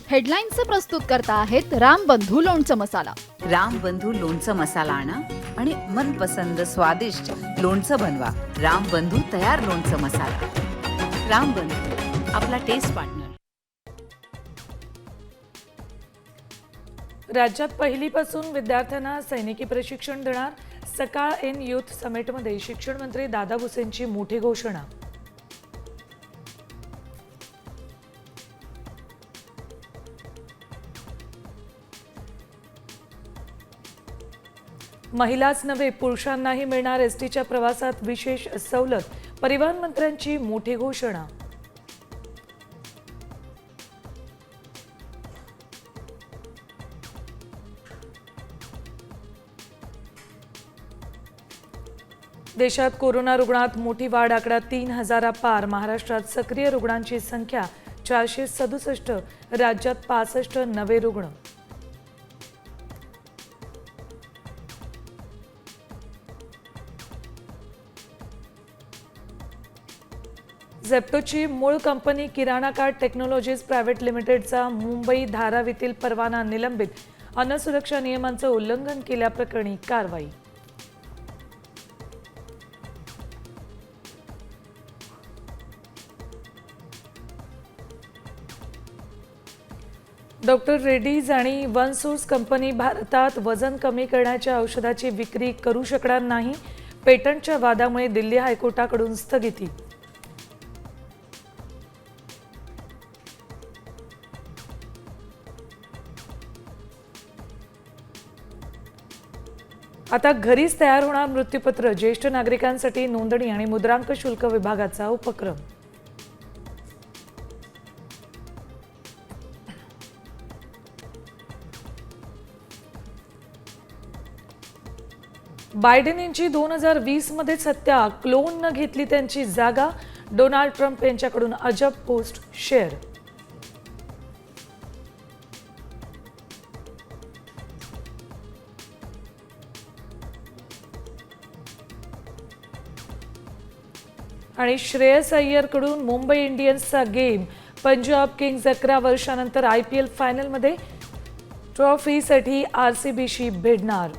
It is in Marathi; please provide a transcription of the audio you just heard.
हेडलाईन्सचे प्रस्तुत करता आहेत रामबंधू लोणचं मसाला. रामबंधू लोणचं मसाला आणा आणि मनपसंद स्वादिष्ट लोणचं बनवा. रामबंधू तयार लोणचं मसाला. रामबंधू, आपला टेस्ट पार्टनर. राज्यात पहिलीपासून विद्यार्थ्यांना सैनिकी प्रशिक्षण देणार. सकाळ इन युथ समिटमध्ये शिक्षण मंत्री दादा भुसेंची मोठी घोषणा. महिलाच नव्हे पुरुषांनाही मिळणार एसटीच्या प्रवासात विशेष सवलत. परिवहन मंत्र्यांची मोठी घोषणा. देशात कोरोना रुग्णात मोठी वाढ. आकडा 3000 पार. महाराष्ट्रात सक्रिय रुग्णांची संख्या 467. राज्यात 65 नवे रुग्ण. झेप्टोची मूळ कंपनी किराणा कार्ड टेक्नॉलॉजीज प्रायव्हेट लिमिटेडचा मुंबई धारावीतील परवाना निलंबित. अन्न सुरक्षा नियमांचं उल्लंघन केल्याप्रकरणी कारवाई. डॉक्टर रेड्डीज आणि वनसोर्स कंपनी भारतात वजन कमी करण्याच्या औषधाची विक्री करू शकणार नाही. पेटंटच्या वादामुळे दिल्ली हायकोर्टाकडून स्थगिती. आता घरीच तयार होणार मृत्यूपत्र. ज्येष्ठ नागरिकांसाठी नोंदणी आणि मुद्रांक शुल्क विभागाचा उपक्रम. बायडेन यांची 2020 मध्येच हत्या. क्लोन न घेतली त्यांची जागा. डोनाल्ड ट्रम्प यांच्याकडून अजब पोस्ट शेअर. आणि श्रेयस अय्यरकडून मुंबई इंडियन्सचा गेम. पंजाब किंग्ज 11 वर्षानंतर IPL फायनलमध्ये ट्रॉफीसाठी RCBशी भिडणार.